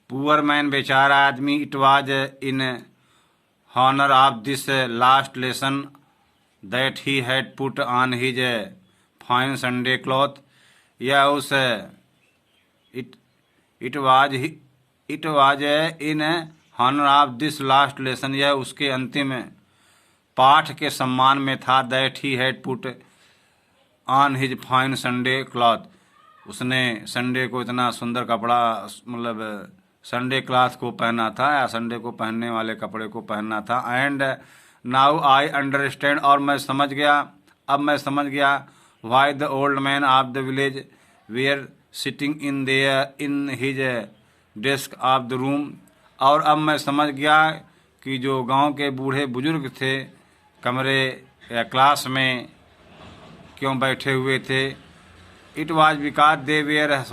Poor man बेचारा आदमी, it was in honour of this last lesson that he had put on his fine Sunday cloth. यह उस it it was in honour of this last lesson, यह उसके अंतिम पाठ के सम्मान में था। That he had put on his fine Sunday cloth, उसने संडे को इतना सुंदर कपड़ा, मतलब संडे क्लॉथ को पहना था या संडे को पहनने वाले कपड़े को पहनना था। एंड नाउ आई अंडरस्टैंड, और मैं समझ गया, अब मैं समझ गया, why the old man of the village were sitting in his desk of the room. और अब मैं समझ गया कि जो गांव के बूढ़े बुजुर्ग थे कमरे या क्लास में क्यों बैठे हुए थे। It was because they were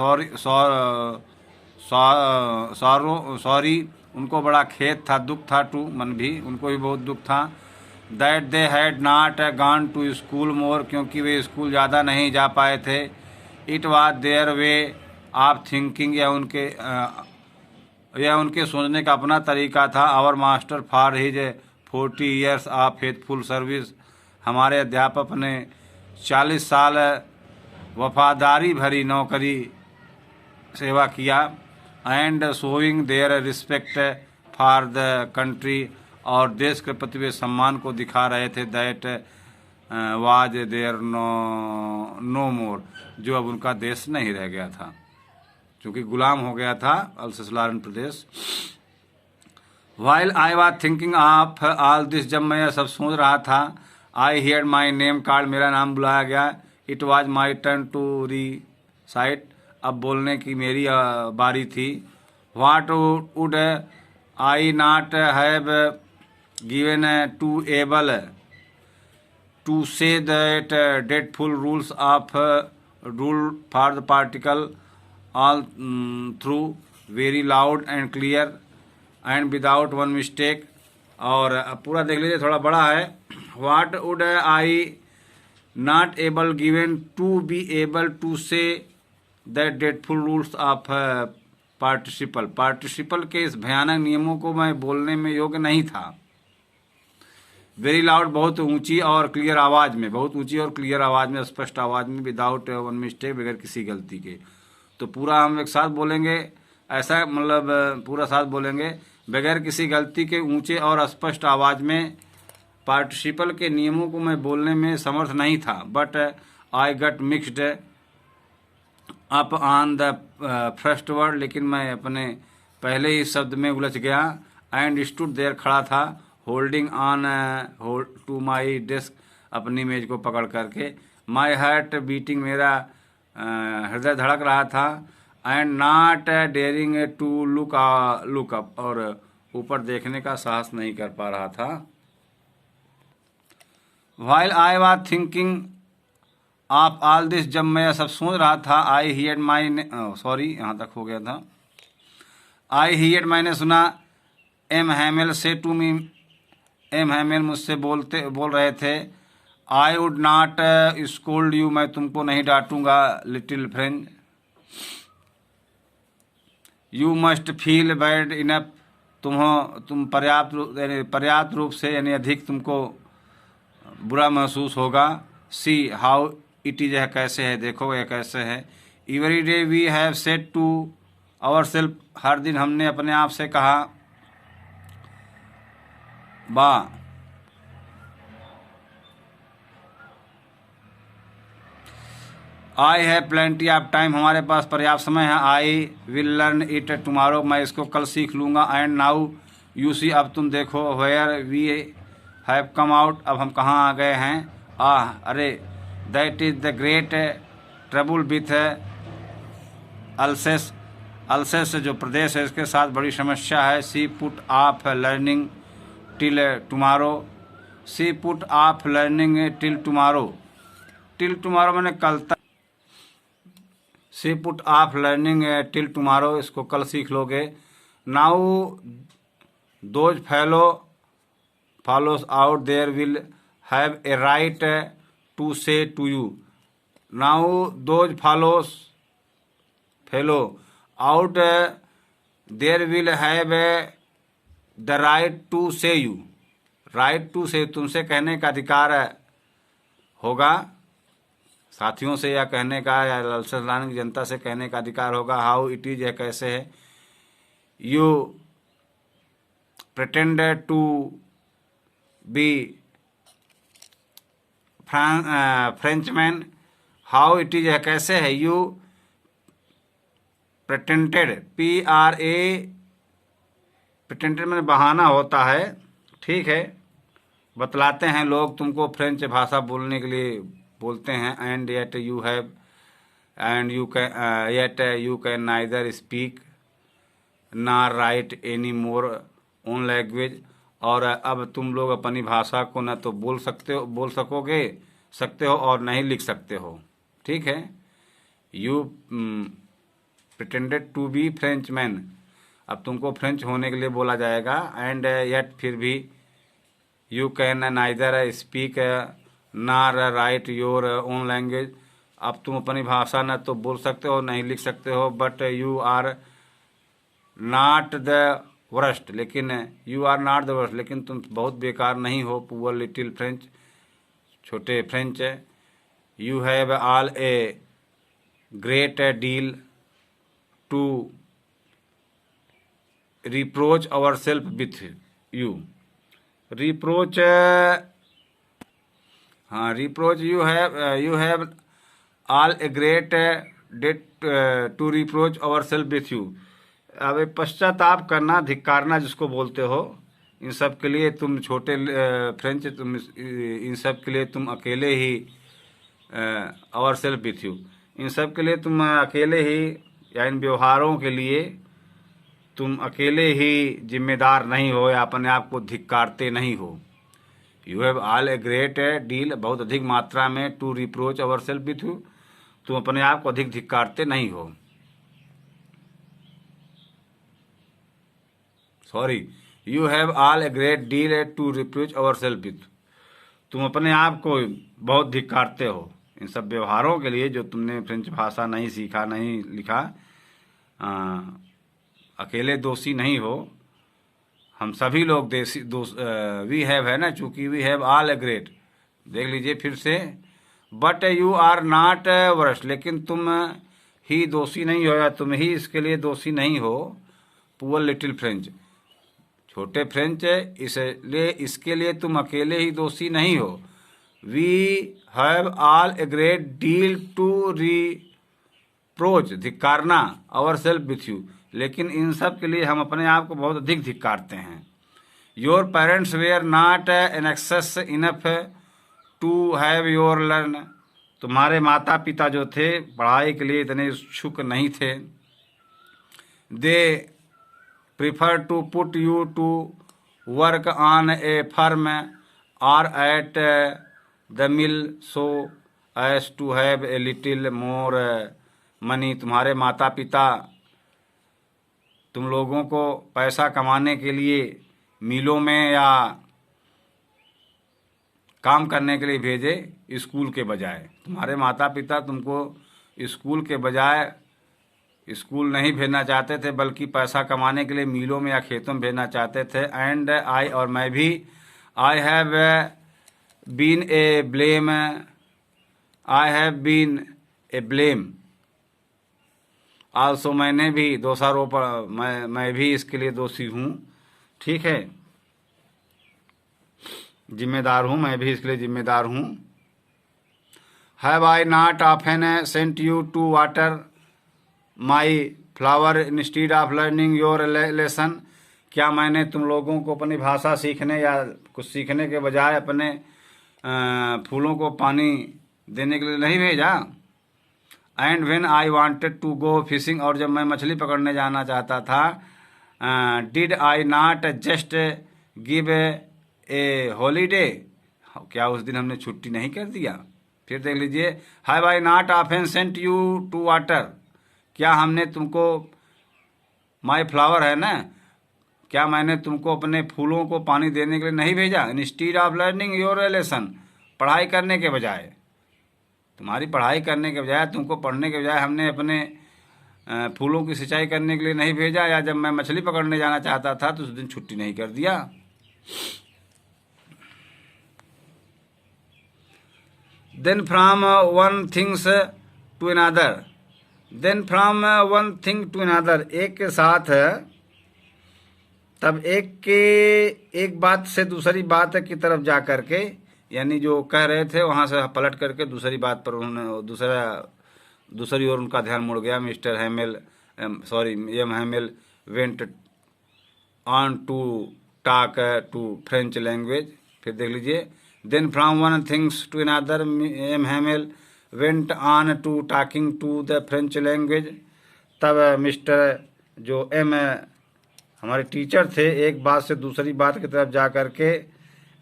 sorry, उनको बड़ा खेद था, दुख था, टू मन भी, उनको भी बहुत दुख था। That they had not gone to school more, क्योंकि वे स्कूल ज़्यादा नहीं जा पाए थे। It was there way of thinking, यह उनके सोचने का अपना तरीका था। Our master for his 40 years of faithful service, हमारे अध्यापक ने 40 साल वफादारी भरी नौकरी सेवा किया। And showing there respect for the country, और देश के प्रति वे सम्मान को दिखा रहे थे। दैट वाज देयर नो मोर, जो अब उनका देश नहीं रह गया था, क्योंकि गुलाम हो गया था अल्ससालन प्रदेश। While I was thinking of all this, जब मैं यह सब सोच रहा था, I hear my name called, मेरा नाम बुलाया गया। It was my turn to recite, अब बोलने की मेरी बारी थी। What would I not have given to able to say that dreadful rules of rule for the particle all through very loud and clear and without one mistake. और अब पूरा देख लीजिए, थोड़ा बड़ा है। What would I not able given to be able to say that dreadful rules of participle, participle के इस भयानक नियमों को मैं बोलने में योग्य नहीं था। वेरी लाउड, बहुत ऊंची और क्लियर आवाज़ में, बहुत ऊंची और क्लियर आवाज़ में, स्पष्ट आवाज़ में, विदाउट वन मिस्टेक, बगैर किसी गलती के। तो पूरा हम एक साथ बोलेंगे, ऐसा मतलब पूरा साथ बोलेंगे, बगैर किसी गलती के, ऊंचे और स्पष्ट आवाज़ में। पार्टिसिपल के नियमों को मैं बोलने में समर्थ नहीं था। But I got mixed up on the first word, लेकिन मैं अपने पहले ही शब्द में उलझ गया। एंड स्टूड देयर, खड़ा था, holding on to my desk, अपनी मेज को पकड़ करके। माई हार्ट बीटिंग, मेरा हृदय धड़क रहा था। And not daring to look up, और ऊपर देखने का साहस नहीं कर पा रहा था। While I was thinking of all this, जब मैं सब सोच रहा था, आई हियर्ड माई, सॉरी यहाँ तक हो गया था। आई हियर्ड, मैंने सुना, M Hamel say to me, M Hamel मुझसे बोल रहे थे। I would not scold you, मैं तुमको नहीं डांटूंगा। Little friend, you must feel bad enough, तुम पर्याप्त रूप से, यानी अधिक तुमको बुरा महसूस होगा। सी हाउ इट इज, है कैसे है, देखो यह कैसे है। Every day we have said to our self, हर दिन हमने अपने आप से कहा, bah I have plenty of time, हमारे पास पर्याप्त समय है। I will learn it tomorrow, मैं इसको कल सीख लूँगा। एंड नाउ यू सी, अब तुम देखो, where we have come out, अब हम कहाँ आ गए हैं। अरे, that is the great trouble with Alsace, Alsace जो प्रदेश है इसके साथ बड़ी समस्या है। She put off learning till tomorrow, she put off learning till tomorrow, till tomorrow मैंने कल तक, she put off learning till tomorrow, इसको कल सीख लोगे। Now those follows out there will have a right to say to you. Now those follow out there will have the right to say you, right to say तुमसे कहने का अधिकार होगा, साथियों से या कहने का, या ललसलान की जनता से कहने का अधिकार होगा। हाउ इट इज है कैसे है, you pretend to be Frenchman, how it is है कैसे है, यू प्रिटेंडेड, PRA प्रिटेंडेड में बहाना होता है, ठीक है। बतलाते हैं लोग तुमको फ्रेंच भाषा बोलने के लिए बोलते हैं। And yet you have and you can yet you can neither speak nor write any more own language, और अब तुम लोग अपनी भाषा को न तो बोल सकते हो और नहीं लिख सकते हो, ठीक है। You pretended to be French man, अब तुमको फ्रेंच होने के लिए बोला जाएगा। एंड येट फिर भी यू कैन नाइदर स्पीक नार राइट योर ओन लैंग्वेज, अब तुम अपनी भाषा न तो बोल सकते हो नहीं लिख सकते हो। But you are not the worst, लेकिन you are not the worst, लेकिन तुम बहुत बेकार नहीं हो। पुअर लिटिल फ्रेंच, छोटे French. You have all a great deal to reproach our self with you, reproach, हाँ reproach, you have all a great deal to reproach our self with you, अब पश्चाताप करना, धिक्कारना जिसको बोलते हो, इन सब के लिए तुम छोटे फ्रेंच, तुम इन सब के लिए तुम अकेले ही, आवर सेल्फ विथ यू, इन सब के लिए तुम अकेले ही, या इन व्यवहारों के लिए तुम अकेले ही जिम्मेदार नहीं हो या अपने आप को धिक्कारते नहीं हो। You have all a great deal, बहुत अधिक मात्रा में, to reproach our self with you, तुम अपने आप को अधिक धिक्कारते नहीं हो। Sorry, you have all a great deal to reproach our self with, तुम अपने आप को बहुत धिक्कारते हो इन सब व्यवहारों के लिए जो तुमने फ्रेंच भाषा नहीं सीखा नहीं लिखा। अकेले दोषी नहीं हो, हम सभी लोग वी हैव है ना, चूंकि we have all a great, देख लीजिए फिर से। But you are not worst, लेकिन तुम ही दोषी नहीं हो या तुम ही इसके लिए दोषी नहीं हो। पुअर लिटिल फ्रेंच, छोटे फ्रेंच, इसलिए इसके लिए तुम अकेले ही दोषी नहीं हो। We have all a great deal to reproach, धिक्कारना, आवर सेल्फ विथ यू, लेकिन इन सब के लिए हम अपने आप को बहुत अधिक धिक्कारते हैं। Your parents were not anxious enough to have your learn, तुम्हारे माता पिता जो थे पढ़ाई के लिए इतने इच्छुक नहीं थे। They prefer to put you to work on a farm or at the mill so as to have a little more money, तुम्हारे माता पिता तुम लोगों को पैसा कमाने के लिए मिलों में या काम करने के लिए भेजे स्कूल के बजाय। तुम्हारे माता पिता तुमको स्कूल के बजाय स्कूल नहीं भेजना चाहते थे, बल्कि पैसा कमाने के लिए मिलों में या खेतों में भेजना चाहते थे। एंड आई, और मैं भी, I have been a blame, I have been a blame also, मैंने भी दोषारोपण, मैं भी इसके लिए दोषी हूँ, ठीक है, जिम्मेदार हूँ, मैं भी इसके लिए जिम्मेदार हूँ। Have I not often sent you to water my flower instead of learning your lesson, क्या मैंने तुम लोगों को अपनी भाषा सीखने या कुछ सीखने के बजाय अपने फूलों को पानी देने के लिए नहीं भेजा। And when I wanted to go fishing, और जब मैं मछली पकड़ने जाना चाहता था, did I not just give a holiday, क्या उस दिन हमने छुट्टी नहीं कर दिया। फिर देख लीजिए, have I not often sent you to water, क्या हमने तुमको, माई फ्लावर है ना, क्या मैंने तुमको अपने फूलों को पानी देने के लिए नहीं भेजा। Instead of learning your lesson, पढ़ाई करने के बजाय, तुम्हारी पढ़ाई करने के बजाय, तुमको पढ़ने के बजाय हमने अपने फूलों की सिंचाई करने के लिए नहीं भेजा, या जब मैं मछली पकड़ने जाना चाहता था तो उस दिन छुट्टी नहीं कर दिया। Then from one things to another, then from one thing to another, एक के साथ तब एक बात से दूसरी बात की तरफ जा करके, यानी जो कह रहे थे वहाँ से पलट करके दूसरी बात पर उन्होंने दूसरी ओर उनका ध्यान मुड़ गया। Mister Hamel M Hamel went on to talk to French language. फिर देख लीजिए, then from one things to another M Hamel went on to talking to the French language. तब मिस्टर जो एम हमारे टीचर थे, एक बात से दूसरी बात की तरफ जा कर के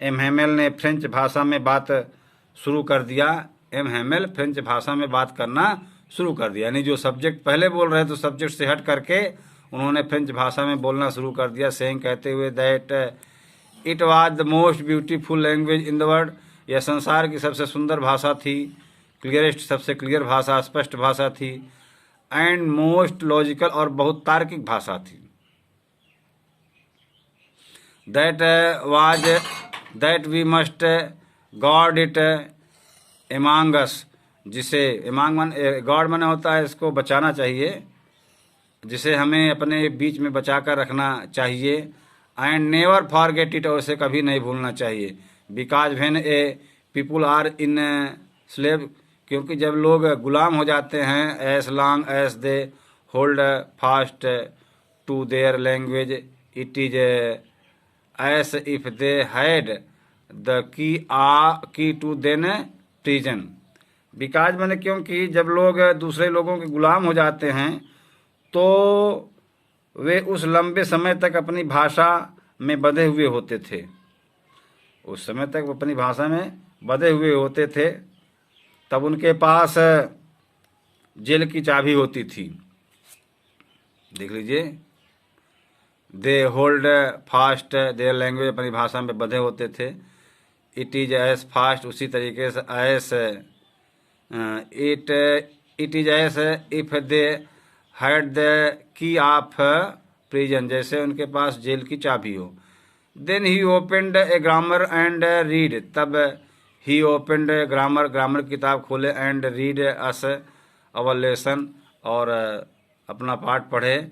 एम हैमेल ने फ्रेंच भाषा में बात शुरू कर दिया। एम हैमेल फ्रेंच भाषा में बात करना शुरू कर दिया, यानी जो सब्जेक्ट पहले बोल रहे थे सब्जेक्ट से हट करके उन्होंने फ्रेंच भाषा में बोलना शुरू कर दिया। सेइंग, कहते हुए, that it was the most beautiful language in the world, यह संसार की सबसे सुंदर भाषा थी, क्लियरेस्ट, सबसे क्लियर भाषा, स्पष्ट भाषा थी, एंड मोस्ट लॉजिकल, और बहुत तार्किक भाषा थी। That we must guard it among us, जिसे गॉड माने होता है इसको बचाना चाहिए, जिसे हमें अपने बीच में बचा कर रखना चाहिए। एंड नेवर फॉरगेट इट, और इसे कभी नहीं भूलना चाहिए। Because when a people are in slave, क्योंकि जब लोग गुलाम हो जाते हैं, as long as they hold fast to their language, it is as if they had the key to then prison. Because मैंने, क्योंकि जब लोग दूसरे लोगों के गुलाम हो जाते हैं तो वे उस लंबे समय तक अपनी भाषा में बंधे हुए होते थे, उस समय तक वो अपनी भाषा में बंधे हुए होते थे। तब उनके पास जेल की चाबी होती थी। देख लीजिए, दे होल्ड फास्ट देयर लैंग्वेज, अपनी भाषा में बंधे होते थे। इट इज एज फास्ट, उसी तरीके से as it is as if they had the key of prison, जैसे उनके पास जेल की चाबी हो। Then he opened a grammar and read, तब ही ओपनड ग्रामर किताब खोले, and read us our lesson, और अपना पाठ पढ़े।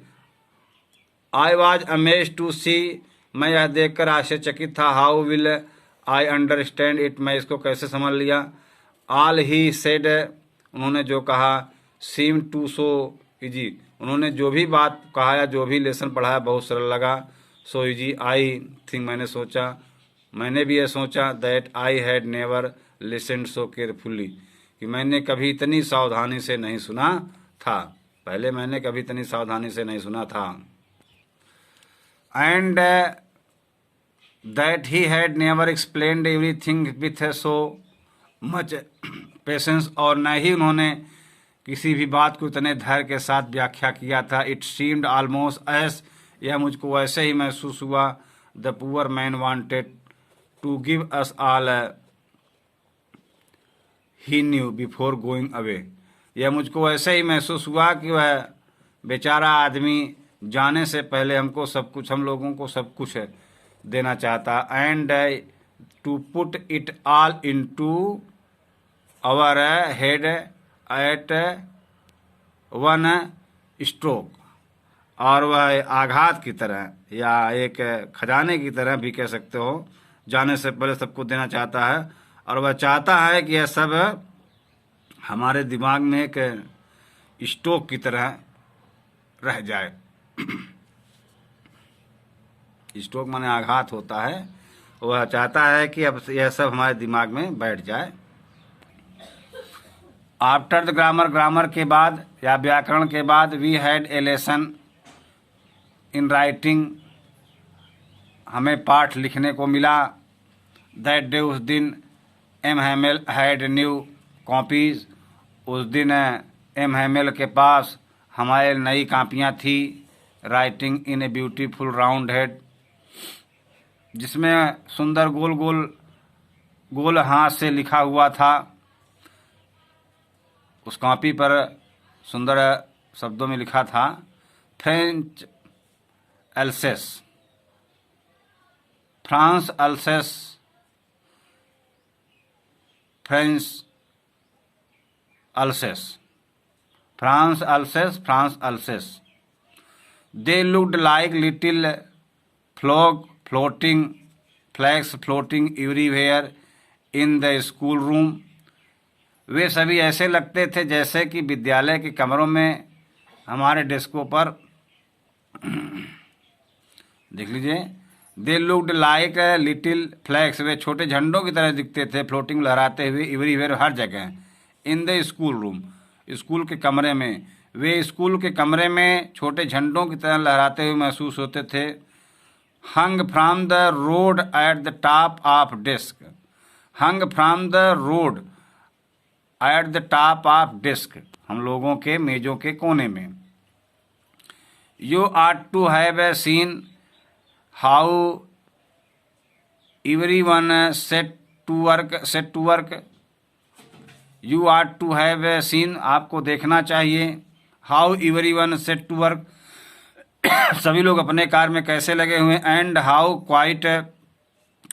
I was amaze to see, मैं यह देखकर आश्चर्यचकित था। How will I understand it, मैं इसको कैसे समझ लिया। ऑल ही सेड, उन्होंने जो कहा, सीम टू सो इजी, उन्होंने जो भी बात कहा या जो भी लेसन पढ़ाया बहुत सरल लगा। सो इजी, आई थिंक, मैंने भी यह सोचा, that I had never listened so carefully, कि मैंने कभी इतनी सावधानी से नहीं सुना था, पहले मैंने कभी इतनी सावधानी से नहीं सुना था। And that he had never explained everything with so much patience, और न ही उन्होंने किसी भी बात को इतने धैर्य के साथ व्याख्या किया था। इट सीम्ड ऑलमोस्ट एस, यह मुझको ऐसे ही महसूस हुआ, the poor man wanted to give us all he knew before going away, यह मुझको ऐसे ही महसूस हुआ कि वह बेचारा आदमी जाने से पहले हमको सब कुछ, हम लोगों को सब कुछ देना चाहता। And to put it all into our head at one stroke, और वह आघात की तरह या एक खजाने की तरह भी कह सकते हो, जाने से पहले सबको देना चाहता है। और वह चाहता है कि यह सब हमारे दिमाग में एक स्टोक की तरह रह जाए। स्टोक माने आघात होता है, वह चाहता है कि अब यह सब हमारे दिमाग में बैठ जाए। आफ्टर द ग्रामर के बाद या व्याकरण के बाद, we had a lesson in writing, हमें पाठ लिखने को मिला। दैट डे, उस दिन, M Hamel had new copies, उस दिन एम हैमेल के पास हमारे नई कापियाँ थी। Writing in a beautiful round head, जिसमें सुंदर गोल हाथ से लिखा हुआ था। उस कॉपी पर सुंदर शब्दों में लिखा था, French अल्सेस, France अल्सेस, French अल्सेस, France अल्सेस, France अल्सेस। They looked like little flags floating everywhere in the schoolroom. वे सभी ऐसे लगते थे जैसे कि विद्यालय के कमरों में हमारे डेस्कों पर देख लीजिए। They looked like little flags, वे छोटे झंडों की तरह दिखते थे, फ्लोटिंग लहराते हुए एवरीवेयर हर जगह। In the school room, school के कमरे में, वे स्कूल के कमरे में छोटे झंडों की तरह लहराते हुए महसूस होते थे। Hung from the rod at the top of desk, hung from the rod at the top of desk, हम लोगों के मेजों के कोने में। You ought to have a seen how everyone set to work, you ought to have seen, आपको देखना चाहिए, how everyone set to work, सभी लोग अपने कार्य में कैसे लगे हुए, and how quiet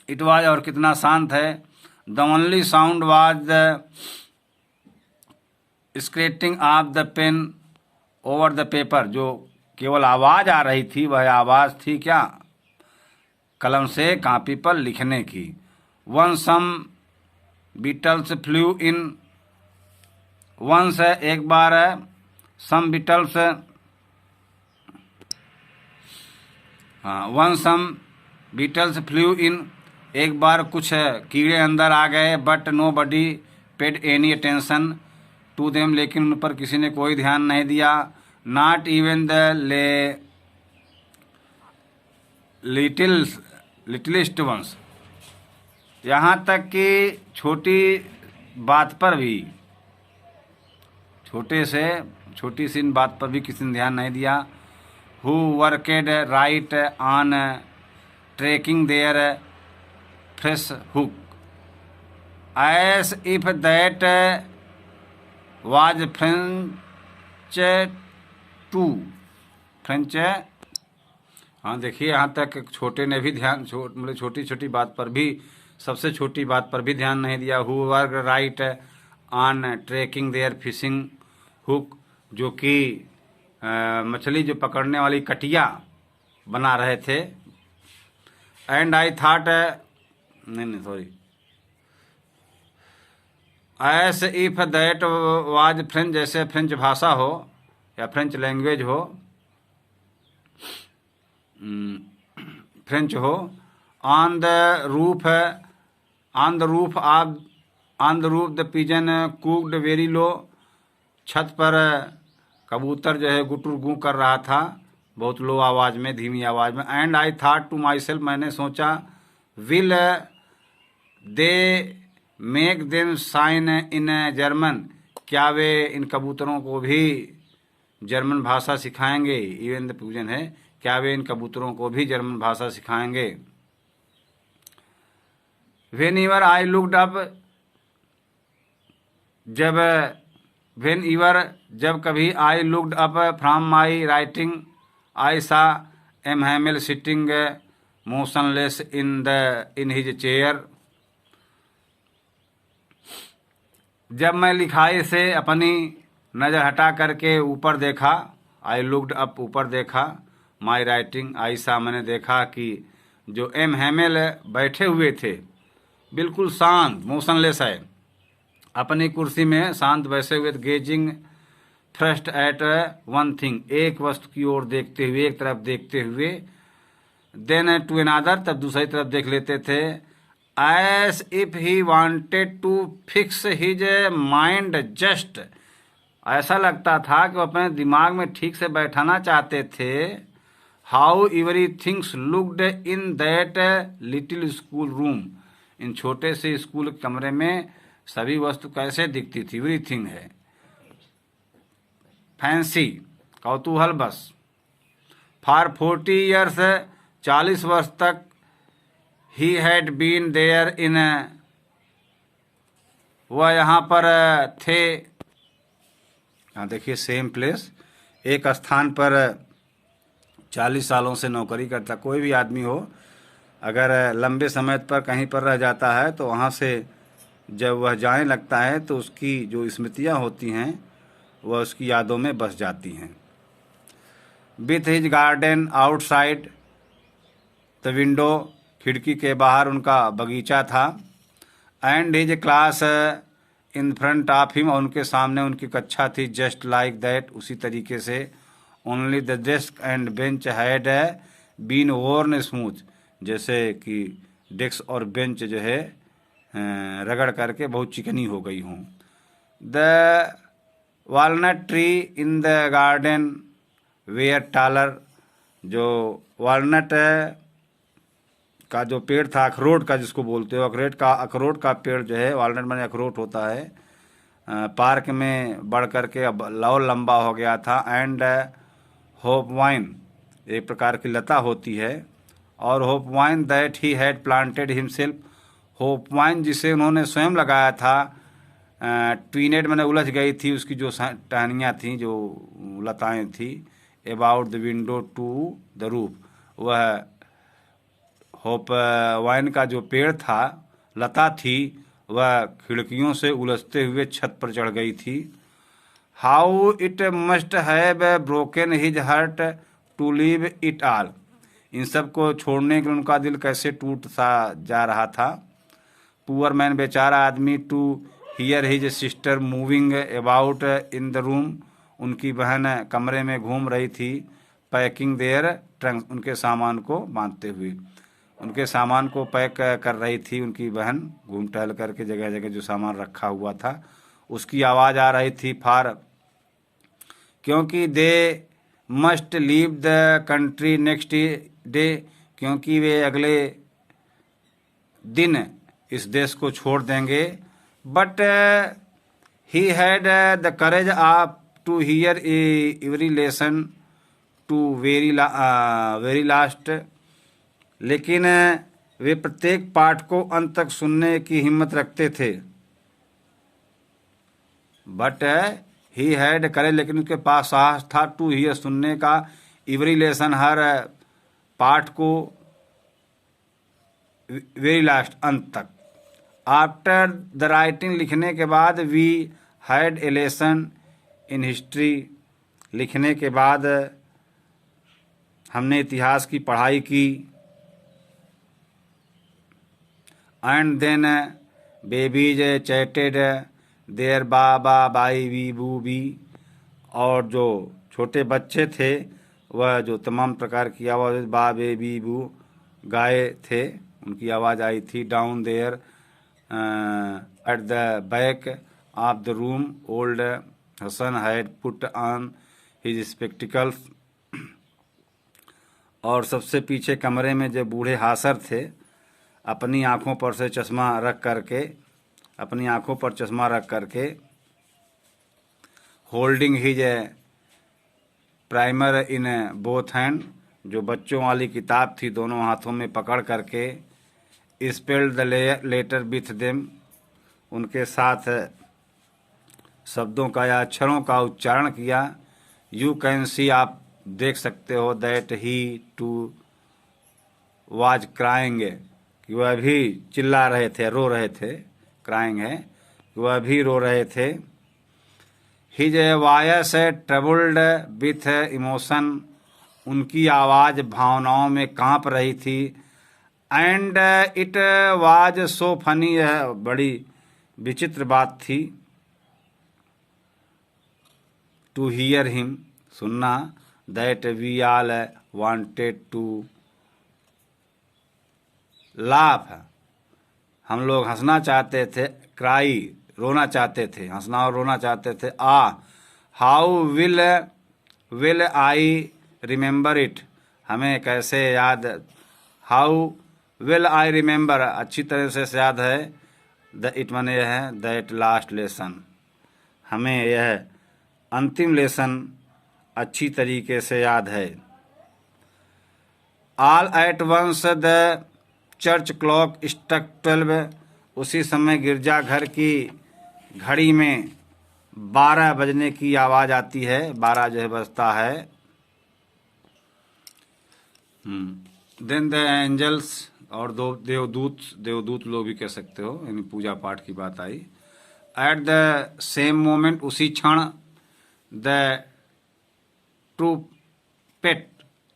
it was, और कितना शांत है। the only sound was the scratching of the pen over the paper, जो केवल आवाज़ आ रही थी वह आवाज़ थी क्या, कलम से कापी पर लिखने की। One some beetles flew in, once है एक बार है, सम बीटल्स, हाँ, one some beetles flew in, एक बार कुछ कीड़े अंदर आ गए। But nobody paid any attention to them, लेकिन उन पर किसी ने कोई ध्यान नहीं दिया। Not even the littlest ones, यहाँ तक कि छोटी बात पर भी, छोटी सी बात पर भी किसी ने ध्यान नहीं दिया। Who worked right on trekking their fresh hook, as if that was French too, French, हाँ देखिए यहाँ तक छोटे ने भी ध्यान, मतलब छोटी छोटी बात पर भी, सबसे छोटी बात पर भी ध्यान नहीं दिया। Who work right on trekking their fishing hook, जो कि मछली जो पकड़ने वाली कटिया बना रहे थे। एंड आई थाट, नहीं sorry, S if that was French, जैसे फ्रेंच भाषा हो या फ्रेंच लैंग्वेज हो, फ्रेंच हो। On the roof the pigeon cooked very low, छत पर कबूतर जो है गुटर गूं कर रहा था बहुत लो आवाज़ में, धीमी आवाज़ में। And I thought to myself, मैंने सोचा, will they make them sign in German, क्या वे इन कबूतरों को भी जर्मन भाषा सिखाएंगे। इवन द पिजन है, क्या वे इन कबूतरों को भी जर्मन भाषा सिखाएंगे। Whenever I looked up, जब कभी I looked up from my writing, I saw M. Hamel sitting motionless in his chair. जब मैं लिखाई से अपनी नज़र हटा करके ऊपर देखा, I looked up, ऊपर देखा, माई राइटिंग, आयशा, मैंने देखा कि जो एम हैमेल बैठे हुए थे बिल्कुल शांत, मोशनलेस है, अपनी कुर्सी में शांत बैठे हुए, gazing thrust at one thing, एक वस्तु की ओर देखते हुए, एक तरफ देखते हुए। देन टू अनदर, तब दूसरी तरफ देख लेते थे। As if he wanted to fix his mind just, ऐसा लगता था कि वो अपने दिमाग में ठीक से बैठाना चाहते थे। How every things looked in that little school room, इन छोटे से स्कूल कमरे में सभी वस्तु कैसे दिखती थी। एवरी थिंग है फैंसी, कौतूहल बस। फॉर 40 ईयर्स, 40 वर्ष तक, he had been there in, वह यहाँ पर थे, यहाँ देखिए सेम प्लेस, एक स्थान पर 40 सालों से नौकरी करता कोई भी आदमी हो, अगर लंबे समय पर कहीं पर रह जाता है तो वहाँ से जब वह जाने लगता है तो उसकी जो स्मृतियाँ होती हैं वह उसकी यादों में बस जाती हैं। With his garden outside the window, खिड़की के बाहर उनका बगीचा था। And his class in front of him, और उनके सामने उनकी कक्षा थी। जस्ट लाइक दैट, उसी तरीके से। Only the desk and bench had been worn smooth, जैसे कि डेस्क और बेंच जो है रगड़ करके बहुत चिकनी हो गई हूँ। The walnut tree in the garden were taller, जो वॉलनट का जो पेड़ था, अखरोट का जिसको बोलते हो, अखरोट का पेड़ जो है, वॉलनट माने अखरोट होता है, पार्क में बढ़ करके अब और लंबा हो गया था। एंड होप वाइन, एक प्रकार की लता होती है, और hope wine that he had planted himself, hope wine जिसे उन्होंने स्वयं लगाया था। ट्वीनेड मैंने उलझ गई थी, उसकी जो टहनियाँ थी, जो लताएं थी, about the window to the roof, वह होप वाइन का जो पेड़ था, लता थी, वह खिड़कियों से उलझते हुए छत पर चढ़ गई थी। How it must have broken his heart to leave it all, इन सब को छोड़ने के लिए उनका दिल कैसे टूट सा जा रहा था। पुअर मैन, बेचारा आदमी, to hear his sister moving about in the room, उनकी बहन कमरे में घूम रही थी। पैकिंग देयर ट्रंक, उनके सामान को बांधते हुए, उनके सामान को पैक कर रही थी उनकी बहन, घूम टहल करके जगह जगह जो सामान रखा हुआ था उसकी आवाज़ आ रही थी। फार, क्योंकि they must leave the country next day, क्योंकि वे अगले दिन इस देश को छोड़ देंगे। But he had the courage of to hear every lesson to very last, लेकिन वे प्रत्येक पाठ को अंत तक सुनने की हिम्मत रखते थे। बट ही हैड करेज, लेकिन उसके पास साहस था, टू हियर, सुनने का, एवरी लेसन, हर पाठ को, वेरी लास्ट, अंत तक। आफ्टर द राइटिंग, लिखने के बाद, we had a lesson in history, लिखने के बाद हमने इतिहास की पढ़ाई की। And then babies chatted their baba by we boo be, और जो छोटे बच्चे थे वह जो तमाम प्रकार की आवाज़ बा बे बी बू गाए थे, उनकी आवाज़ आई थी। Down there at the back of the room old Hasan had put on his spectacles, और सबसे पीछे कमरे में जो बूढ़े हासर थे, अपनी आँखों पर से चश्मा रख करके, अपनी आँखों पर चश्मा रख करके, holding his primer in both hand, जो बच्चों वाली किताब थी दोनों हाथों में पकड़ करके, spelled the letter with them, उनके साथ शब्दों का या अक्षरों का उच्चारण किया। यू कैन सी, आप देख सकते हो, that he too was crying, कि वह भी चिल्ला रहे थे, रो रहे थे, क्राइंग है, वह भी रो रहे थे। His voice troubled with emotion, उनकी आवाज़ भावनाओं में कांप रही थी। And it was so funny, यह बड़ी विचित्र बात थी। टू हियर हिम, सुनना, that we all wanted to laugh, हम लोग हंसना चाहते थे। क्राई, रोना चाहते थे, हंसना और रोना चाहते थे। How will I remember it, हमें कैसे याद, हाउ विल आई रिमेंबर, अच्छी तरह से याद है। द इट माने यह है दैट लास्ट लेसन, हमें यह अंतिम लेसन अच्छी तरीके से याद है। All at once the church clock struck 12, उसी समय गिरजाघर की घड़ी में 12 बजने की आवाज़ आती है, 12 जो है बजता है। देन द एंजल्स, और दो देवदूत लोग भी कह सकते हो, यानी पूजा पाठ की बात आई। एट द सेम मोमेंट, उसी क्षण, द ट्रूपेट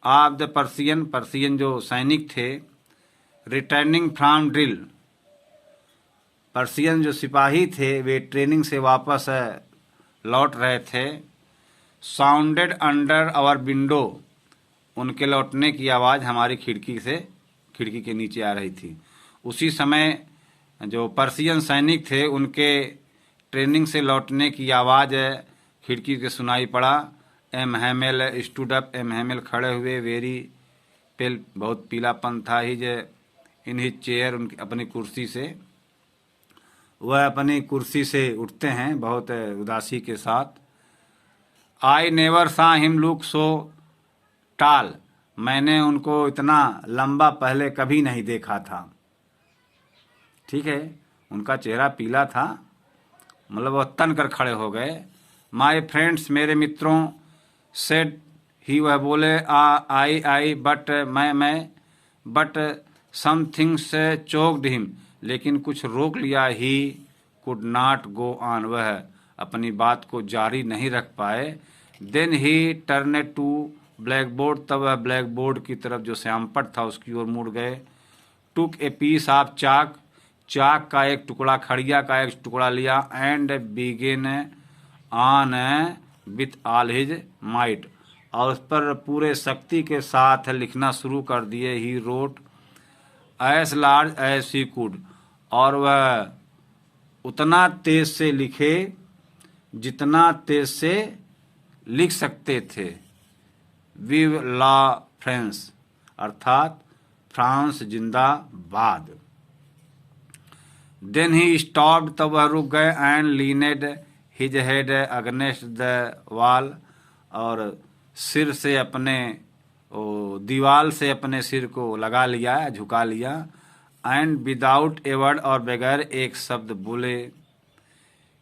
ऑफ द पर्सियन जो सैनिक थे, रिटर्निंग फ्रॉम ड्रिल, पर्सियन जो सिपाही थे वे ट्रेनिंग से वापस लौट रहे थे। साउंडेड अंडर आवर विंडो, उनके लौटने की आवाज़ हमारी खिड़की के नीचे आ रही थी। उसी समय जो पर्सियन सैनिक थे उनके ट्रेनिंग से लौटने की आवाज़ खिड़की के सुनाई पड़ा। M Hamel stood up, M Hamel खड़े हुए, वेरी पेल, बहुत पीलापन था ही जे इन हिज चेयर, उनकी अपनी कुर्सी से, वह अपनी कुर्सी से उठते हैं बहुत उदासी के साथ। आई नेवर सा हिम लुक सो टाल, मैंने उनको इतना लंबा पहले कभी नहीं देखा था। ठीक है, उनका चेहरा पीला था, मतलब वह तन कर खड़े हो गए। माय फ्रेंड्स, मेरे मित्रों, सेड ही, वह बोले, आई बट मैं but some things choked him, लेकिन कुछ रोक लिया। He could not go on, वह अपनी बात को जारी नहीं रख पाए। Then he turn to black board, तब वह ब्लैक बोर्ड की तरफ जो श्यामपट था उसकी ओर मुड़ गए। टुक ए पीस ऑफ चाक, चाक का एक टुकड़ा, खड़िया का एक टुकड़ा लिया। And begin on with all his might, और उस पर पूरे शक्ति के साथ लिखना शुरू कर दिए। He wrote as large as she could, और वह उतना तेज से लिखे जितना तेज से लिख सकते थे। विव ला फ्रांस, अर्थात फ्रांस जिंदाबाद। देन ही स्टॉप्ड, तब वह रुक गए। And leaned his head against the wall, और सिर से अपने दीवाल से अपने सिर को लगा लिया, झुका लिया। एंड विदाउट ए वर्ड, और बगैर एक शब्द बोले,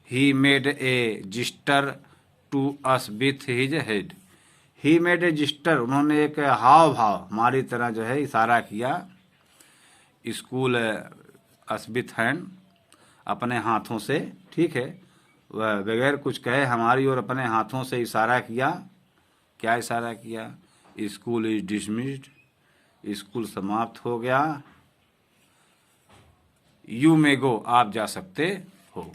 he made a gesture to us with his head, he made a gesture, उन्होंने एक हाव भाव हमारी तरह जो है इशारा किया। स्कूल अस्बित हैंड, अपने हाथों से, ठीक है, वह बगैर कुछ कहे हमारी ओर अपने हाथों से इशारा किया। क्या इशारा किया? स्कूल इज डिसमिस्ड, स्कूल समाप्त हो गया। यू मे गो, आप जा सकते हो।